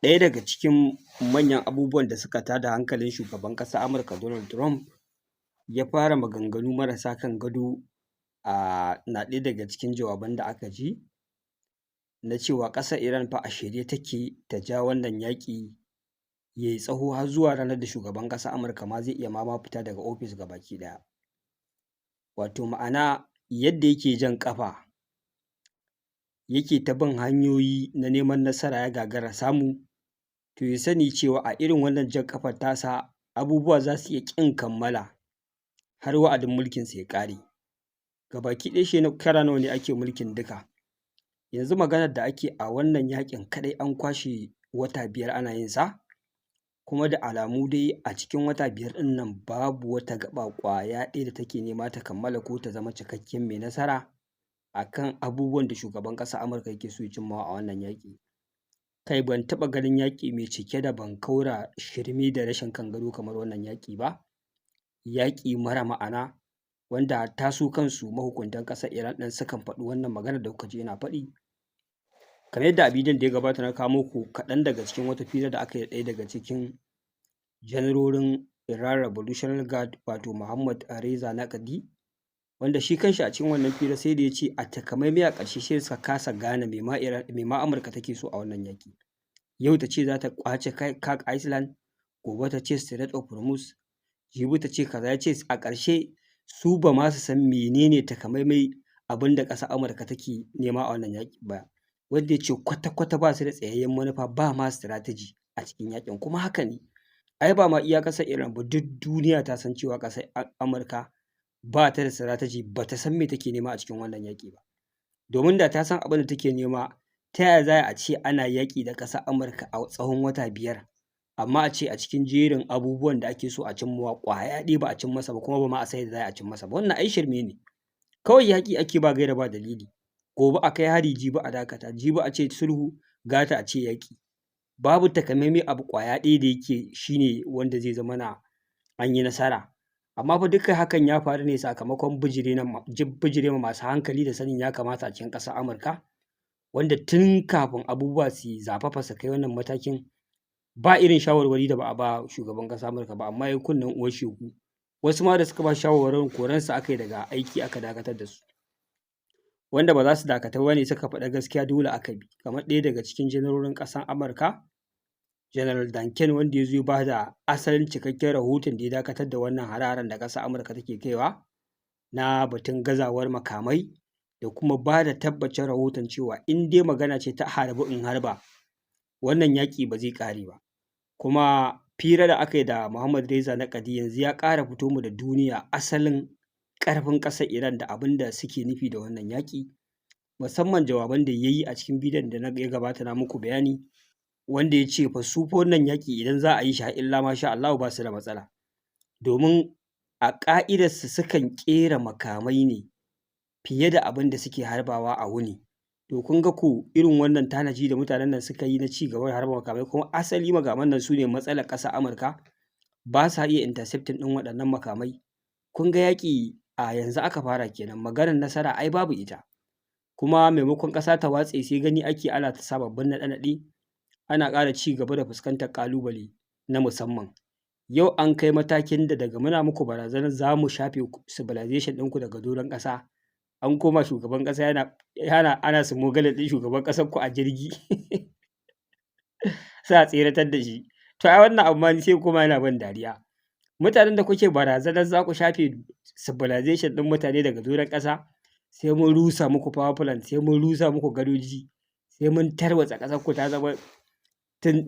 Ɗaya daga cikin manyan abubuwan da suka tada hankalin shugaban ƙasar Amurka Donald Trump ya fara maganganu marasa kan gado na ɗaya daga cikin jawaban da aka ji na cewa ƙasar Iran fa a shirye take ta ja wannan yaƙi ya yi tsaho har zuwa ranar da shugaban ƙasar Amurka ma zai iya ma fita daga ofis gabaki ɗaya. Wato ma'ana yadda yake jan ƙafa yake ta bin hanyoyi na neman nasara ya gagara samu, to ya sani cewa a irin wannan jan ƙafar tasa abubuwa za su iya ƙin kammala har wa'adin mulkinsa ya ƙare. Gabaki ɗaya shekara nawa ne ake mulkin duka? Yanzu maganar da ake a wannan yaƙin kaɗai an kwashe wata 5 ana yin sa, kuma da alamu dai a cikin wata 5 ɗin nan babu wata gaɓa ƙwaya ɗaya da take nema ta kammala ko ta zama cikakken mai nasara a kan abubuwan da shugaban ƙasar Amurka yake so ya cimmawa a wannan yaƙi. Kai ban taɓa ganin yaƙi mai cike da bankaura, shirme da rashin kan gado kamar wannan yaƙi ba. Yaƙi mara ma'ana wanda hatta su kansu mahukuntan ƙasar Iran ɗin sukan faɗi wannan maganar da kuka ji ina faɗi. Kamar yadda a bidiyon da ya gabata na kawo muku kaɗan daga cikin wata fira da aka yi da ɗaya daga cikin janarorin Iran Revolutionary Guard wato Muhammad Reza Naqvi, wanda shi kanshi a cikin wannan fira sai da ya ce a takamaimai a ƙarshe sai da suka kasa gane me ma Amurka take so a wannan yaƙi. Yau ta ce za ta ƙwace Kak Island, gobe ta ce Strait of Hormuz, jibi ta ce kaza, ya ce a ƙarshe su ba ma su san menene takamaimai abin da ƙasar Amurka take nema a wannan yaƙi ba. Wanda ya ce kwata-kwata ba su da tsayayyen manufa ba ma strategy a cikin yaƙin, kuma haka ne. Ai ba ma iya ƙasar Iran ba duk duniya ta san cewa ƙasar Amurka ba ta da strategy, ba ta san me take nema a cikin wannan yaƙi ba. Domin da ta san abin da take nema, ta yaya za a ce ana yaƙi da ƙasar Amurka a tsawon wata 5, amma a ce a cikin jerin abubuwan da ake so a cimmawa ƙwaya ɗaya ba a cin masa ba, kuma ba ma a san yadda za a cin masa ba. Wannan ai shirme ne. Kawai yaƙi ake ba gaira ba dalili. Gobe a kai hari, jibi a dakata, jibi a ce sulhu, gata a ce yaƙi. Babu takamaimai abu ƙwaya ɗaya da yake shi ne wanda zai zamana an yi nasara. Amma fa duka hakan ya faru ne sakamakon bijire ma masu hankali da sanin ya kamata a cikin ƙasar Amurka, wanda tun kafin abubuwa su zafafa su kai wannan matakin ba irin shawarwari da ba a ba shugaban ƙasar Amurka ba, amma ya yi kunnen uwar shegu. Wasu ma da suka ba shi shawarwarin koransu aka yi daga aiki aka dakatar da su. Wanda ba za su dakatu ba ne suka faɗi gaskiya dole aka bi. Kamar ɗaya daga cikin janarorin ƙasar Amurka, General Dan Kane, wanda ya zo ya ba da asalin cikakken rahoton da ya dakatar da wannan hare-haren da ƙasar Amurka take kaiwa na batun gazawar makamai, da kuma ba da tabbacin rahoton cewa in dai magana ce ta harbi in harba, wannan yaƙi ba zai ƙare ba. Kuma fira da aka yi da Muhammad Reza Naqvi yanzu ya ƙara fito ma da duniya asalin ƙarfin ƙasar Iran da abin da suke nufi da wannan yaƙi, musamman jawaban da ya yi a cikin bidiyon da ya gabata na muku bayani, wanda ya ce fa su fa wannan yaƙi idan za a yi shi har illa ma sha Allahu ba su da matsala. Domin a ƙa'idarsu sukan ƙera makamai ne fiye da abin da suke harbawa a wuni. To kun ga ko irin wannan tanaji da mutanen nan suka yi na ci gaba da harba makamai, kuma asali makaman nan su ne matsalar ƙasar Amurka, ba sa iya intercepting ɗin waɗannan makamai. Kun ga yaƙi a yanzu aka fara kenan, maganar nasara ai babu ita. Kuma maimakon ƙasa ta watse sai gani ake ana ta sababbin naɗe-naɗe, ana ƙara ci gaba da fuskantar ƙalubale na musamman. Yau an kai matakin da daga muna muku barazanar za mu shafe civilization ɗinku daga doron ƙasa, an koma shugaban ƙasa ana smogaling ɗin shugaban ƙasarku a jirgi za a tseratar da shi. To ai wannan abu ma ni sai ya koma yana ban dariya. Mutanen da kuke barazanar za ku shafe civilization ɗin mutane daga doron ƙasa, sai mun rusa muku power plant, sai mun rusa muku gadoji, sai mun tarwatsa ƙasarku ta zama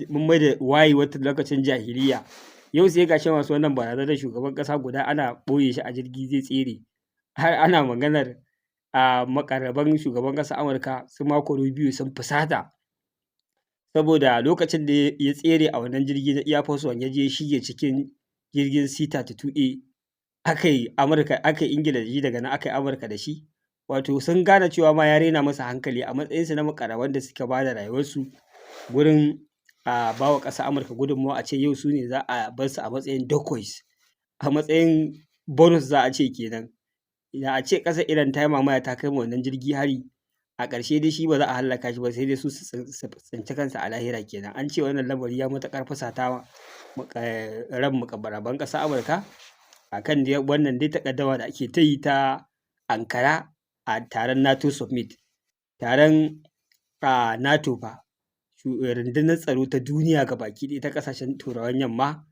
mun mai da wayewar lokacin jahiliyya. Yau sai ga shi masu wannan barazanar shugaban ƙasa guda ana ɓoye shi a jirgi zai tsere. Har ana maganar maƙarraban shugaban ƙasar Amurka su Marco Rubio sun fusata, saboda lokacin da ya tsere a wannan jirgi na Air Force One ya je ya shige cikin jirgin C-32A, aka yi Ingila da shi, daga nan aka yi Amurka da shi. Wato sun gane cewa ma ya raina musu hankali a matsayinsu na muƙarraban da suka ba da rayuwarsu gurin ba wa ƙasar Amurka gudunmawa, a ce yau su ne za a bar su a matsayin decoys, a matsayin bonus za a ce kenan. Da a ce ƙasar Iran ta yi mamaya ta kai ma wannan jirgi hari, a ƙarshe dai shi ba za a hallaka shi ba sai dai su tsinci kansa a lahira kenan. An ce wannan lamari ya matuƙar fusata ran muƙarraban ƙasar Amurka akan dai wannan dai takaddama da ake ta yi ta Ankara a taron NATO summit. Taron NATO fa rundunar tsaro ta duniya gabaki ɗaya ta ƙasashen turawan yamma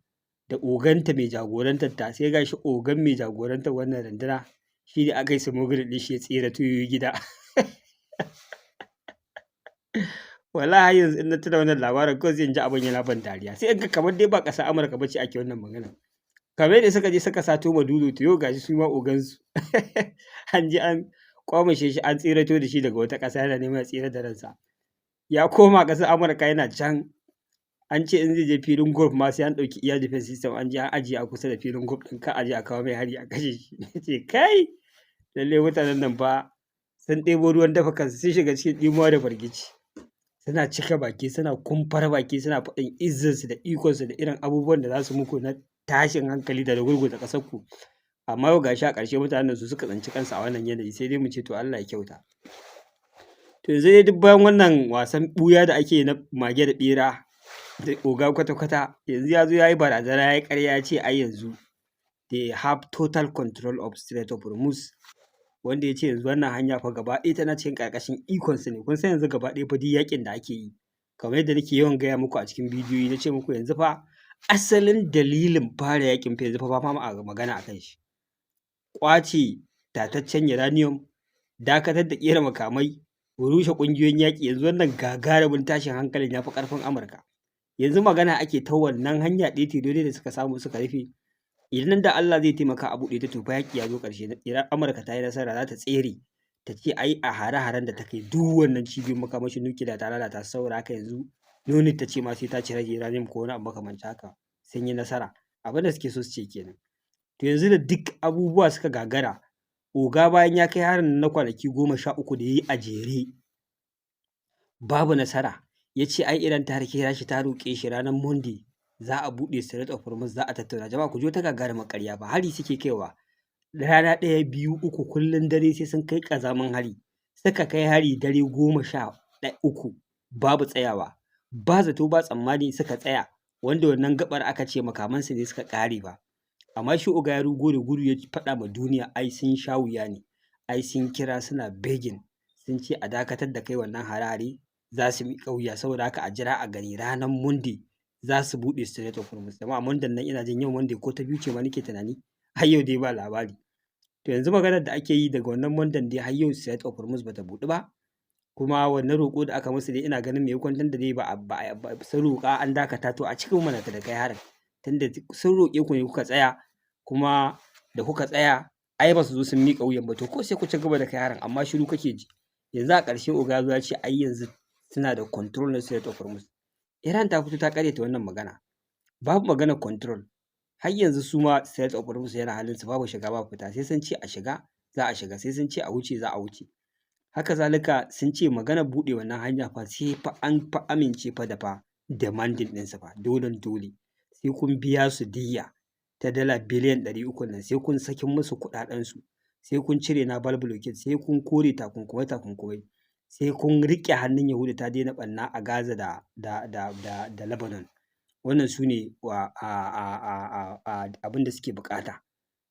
da oganta mai jagorantar ta, sai gashi ogan mai jagorantar wannan runduna shi ne aka yi smuggling ɗin shi ya tsira tuyoyi gida. Wallahi har yanzu in na tuna wannan labarin kawai sai in ji abin yana ban dariya, sai in ga kamar dai ba ƙasar Amurka ba ce ake wannan magana. Kamar yadda suka je suka sato Maduro to yau gashi su ma ogansu an je an kwamashe shi an tsirato da shi daga wata ƙasa yana neman ya tsira da ransa. Ya koma ƙasar Amurka yana can, an ce in zai je filin golf ma sai an ɗauki air defense system an je an ajiye a kusa da filin golf ɗin kar a je a kawo mai hari a kashe shi. Na ce kai lallai mutanen nan fa sun ɗebo ruwan dafa kansu sun shiga cikin ɗimuwa da firgici. Suna cika baki suna kumfar baki suna faɗin izzarsu da ikonsu da irin abubuwan da za su muku na tashin hankali da rugurguza ƙasarku. Amma yau gashi a ƙarshe mutanen su suka tsinci kansu a wannan yanayi, sai dai mu ce to Allah ya kyauta. To yanzu dai duk bayan wannan wasan ɓuya da ake na mage da ɓera da oga kwata-kwata, yanzu ya zo ya yi barazana ya yi ƙarya ya ce ai yanzu they have total control of Strait of Hormuz, wanda ya ce yanzu wannan hanya fa gaba ɗaya tana cikin ƙarƙashin ikonsu ne. Kun san yanzu gaba ɗaya fa duk yaƙin da ake yi, kamar yadda nake yawan gaya muku a cikin bidiyoyi, na ce muku yanzu fa asalin dalilin fara yaƙin fa yanzu fa ba ma magana a kan shi. Ƙwace tataccen uranium, dakatar da ƙera makamai, rushe ƙungiyoyin yaƙi, yanzu wannan gagarumin tashin hankalin ya fi ƙarfin Amurka. Yanzu magana ake ta wannan hanya ɗaya tilo da suka samu suka rufe. Idan da Allah zai taimaka a buɗe ta to fa yaƙi ya zo ƙarshe. Idan Amurka ta yi nasara za ta tsere ta ce ai a hare-haren da ta kai duk wannan cibiyoyin makamashin nukiliya ta lalata su, saboda haka yanzu no need ta ce ma sai ta cire uranium ko wani abu makamancin haka, sun yi nasara. Abin da suke so su ce kenan. To yanzu da duk abubuwa suka gagara, oga bayan ya kai harin na kwanaki 13 da ya yi a jere babu nasara, ya ce ai Iran ta kira shi ta roƙe shi ranar Monday za a buɗe Strait of Hormuz za a tattauna. Jama'a ku ji wata gagarumar ƙarya ba, hari suke kaiwa rana ɗaya biyu uku kullum dare sai sun kai ƙazamin hari. Suka kai hari dare 13 babu tsayawa, ba zato ba tsammani suka tsaya, wanda wannan gaɓar aka ce makamansu ne suka ƙare ba. Amma shi oga ya rugo da gudu ya faɗa ma duniya ai sun sha wuya ne, ai sun kira suna begging sun ce a dakatar da kai wannan hare-hare za su miƙa wuya, saboda haka a jira a gani ranar Monday za su buɗe Strait of Hormuz. Jama'a Monday nan ina jin yau Monday ko ta biyu ce ma nake tunani, har yau dai ba labari. To yanzu maganar da ake yi daga wannan Monday dai har yau Strait of Hormuz bata buɗu ba, kuma wannan roƙo da aka musu dai ina ganin me kwantar da dai ba sun roƙa an dakata to a cikin mana da kai harin, tunda sun roƙe ku ne kuka tsaya, kuma da kuka tsaya ai ba su zo sun miƙa wuyan ba, to ko sai ku ci gaba da kai harin, amma shiru kake ji. Yanzu a ƙarshe oga ya ce ai yanzu suna da control na Strait of Hormuz. Iran ta fito ta ƙaryata wannan magana, babu maganar control. Har yanzu su ma Strait of Hormuz yana halinsu, babu shiga babu fita, sai sun ce a shiga za a shiga, sai sun ce a wuce za a wuce. Haka zalika sun ce maganar buɗe wannan hanya fa sai fa an fa amince fa da fa demanding ɗinsu fa dolen dole, sai kun biya su diyya ta dala biliyan 300 nan, sai kun sakin musu kuɗaɗensu, sai kun cire na blockade, sai kun kore takunkumai, sai kun riƙe hannun Yahudu ta daina ɓanna a Gaza da Lebanon. Wannan su ne abin da suke buƙata.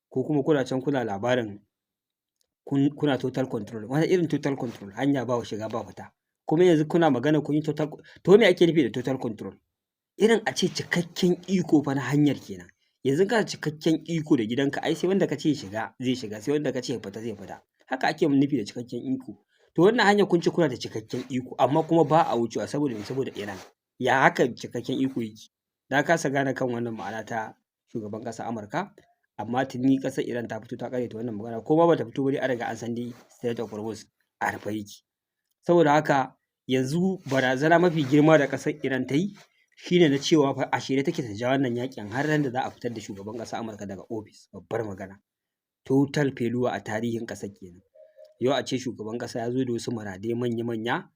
Ko kuma kuna can kuna labarin kuna total control. Wani irin total control? Hanya ba shiga ba fita. Kuma yanzu kuna magana kun yi total, to me ake nufi da total control? Irin a ce cikakken iko fa na hanyar kenan. Yanzu kana cikakken iko da gidanka ai sai wanda ka ce shiga zai shiga, sai wanda ka ce fita zai fita. Haka ake nufi da cikakken iko. To wannan hanya kun ce kuna da cikakken iko, amma kuma ba a wucewa saboda me? Saboda Iran. Ya haka cikakken iko yake? Na kasa gane kan wannan ma'ana ta shugaban ƙasar Amurka, amma tuni ƙasar Iran ta fito ta ƙaryata wannan magana, ko ma bata fito ba dai an riga an san dai Strait of Hormuz a rufe yake. Saboda haka yanzu barazana mafi girma da ƙasar Iran ta yi shine na cewa fa a shirye take ta ja wannan yaƙin har ran da za a fitar da shugaban ƙasar Amurka daga ofis. Babbar magana. Total failure a tarihin ƙasar kenan. Yau a ce shugaban ƙasa ya zo da wasu muradai manya-manya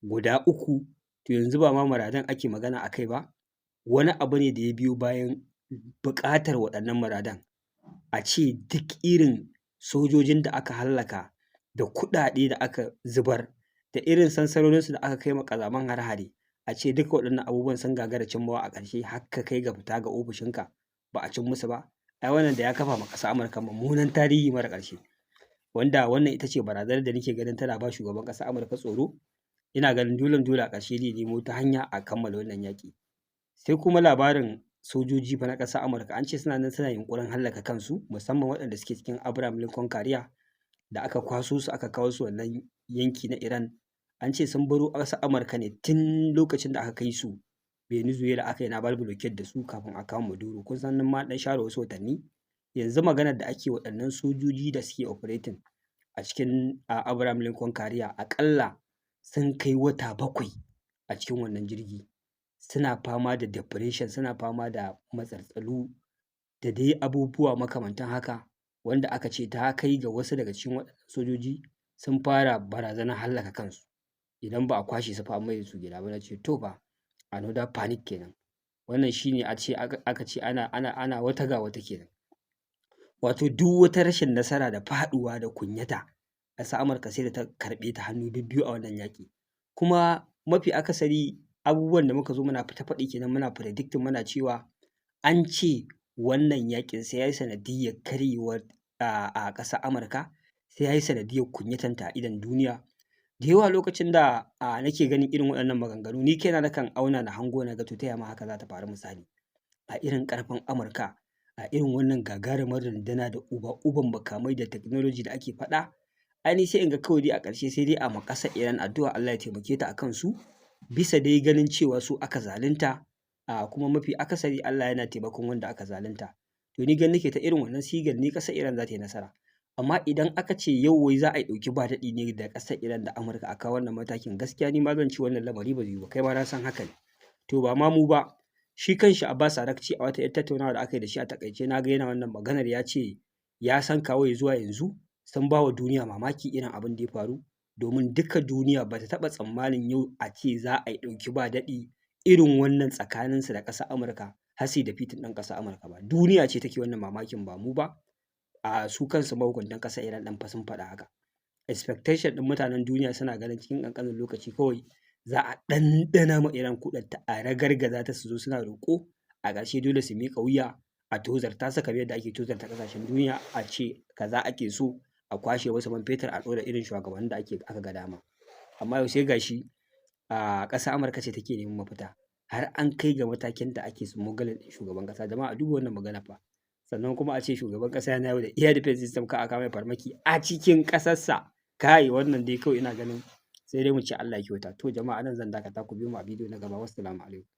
guda 3, to yanzu ba ma muradan ake magana a kai ba, wani abu ne da ya biyo bayan buƙatar waɗannan muradan. A ce duk irin sojojin da aka hallaka da kuɗaɗe da aka zubar da irin sansanoninsu da aka kai ma ƙazaman hare-hare, a ce duka waɗannan abubuwan sun gagara cimmawa a ƙarshe har ka kai ga fita ga ofishinka ba a cin musu ba, ai wannan da ya kafa ma ƙasar Amurka mummunan tarihi mara ƙarshe, wanda wannan ita ce barazanar da nake ganin tana ba shugaban ƙasar Amurka tsoro. Ina ganin dole a ƙarshe zai nemo ta hanya a kammala wannan yaƙi. Sai kuma labarin sojoji fa na ƙasar Amurka, an ce suna nan suna yunƙurin hallaka kansu, musamman waɗanda suke cikin Abraham Lincoln Carrier da aka kwaso su aka kawo su wannan yanki na Iran. An ce sun baro ƙasar Amurka ne tun lokacin da aka kai su Venezuela aka yi naval blockade da su kafin a kawo Maduro. Kun san nan ma ɗan share wasu watanni. Yanzu maganar da ake waɗannan sojoji da suke operating a cikin Abraham Lincoln Carrier aƙalla sun kai wata 7 a cikin wannan jirgi. Suna fama da depression, suna fama da matsaltsalu da dai abubuwa makamantan haka, wanda aka ce ta kai ga wasu daga cikin waɗannan sojoji sun fara barazanar hallaka kansu idan ba a kwashe su fa an mai da su gida ba. Na ce to fa another panic kenan. Wannan shine aka ce ana wata ga wata kenan. Wato duk wata rashin nasara da faɗuwa da kunyata ƙasar Amurka sai da ta karɓe ta hannu bibbiyu a wannan yaƙi. Kuma mafi akasari abubuwan da muka zo muna ta faɗi kenan, muna predicting muna cewa an ce wannan yaƙin sai ya yi sanadiyyar karyewar a ƙasar Amurka, sai ya yi sanadiyyar kunyatanta a idon duniya. Da yawa lokacin da nake ganin irin waɗannan maganganu, ni kaina nakan auna na hango na ga to ta ya ma haka za ta faru misali. A irin ƙarfin Amurka, a irin wannan gagarumar runduna da uban makamai da technology da ake faɗa, ai ni sai in ga kawai dai a ƙarshe sai dai a ma ƙasar Iran addu'a Allah ya taimake ta a kansu, bisa dai ganin cewa su aka zalunta, kuma mafi akasari Allah yana taimakon wanda aka zalunta. To ni ganin nake ta irin wannan sigar ni ƙasar Iran za ta yi nasara. Amma idan aka ce yau wai za a yi ɗauki ba daɗi ne da ƙasar Iran da Amurka a kawo wannan matakin, gaskiya ni ma zan ce wannan lamari ba zai yiwu ba, kai ma na san haka ne. To ba ma mu ba, shi kanshi Abbas Arakci a wata 'yar tattaunawa da aka yi da shi a taƙaice na ga yana wannan maganar, ya ce ya san kawo zuwa yanzu sun ba wa duniya mamaki irin abin da ya faru, domin duka duniya ba ta taɓa tsammanin yau a ce za a yi ɗauki ba daɗi irin wannan tsakaninsu da ƙasar Amurka har su yi defeating ɗin ƙasar Amurka ba. Duniya ce take wannan mamakin ba mu ba. Su kansu mahukuntan ƙasar Iran ɗin fa sun faɗa haka. Expectation ɗin mutanen duniya suna ganin cikin ƙanƙanin lokaci kawai za a ɗanɗana ma Iran kuɗarta, a ragargaza ta, su zo suna roƙo, a ƙarshe dole su miƙa wuya, a tozarta su kamar yadda ake tozarta ƙasashen duniya, a ce kaza ake so, a kwashe wasu man fetur, a ɗora irin shugabannin da aka ga dama. Amma yau sai ga shi ƙasar Amurka ce take neman mafita, har an kai ga matakin da ake smuggling ɗin shugaban ƙasa. Jama'a a duba wannan magana fa. Sannan kuma a ce shugaban ƙasa yana yau da air defense system ka a kawo mai farmaki a cikin ƙasarsa. Kai wannan dai kawai ina ganin sai dai mu ce Allah ya kyauta. To jama'a nan zan dakata, ku biyo mu a bidiyo na gaba. Wassalamu alaikum.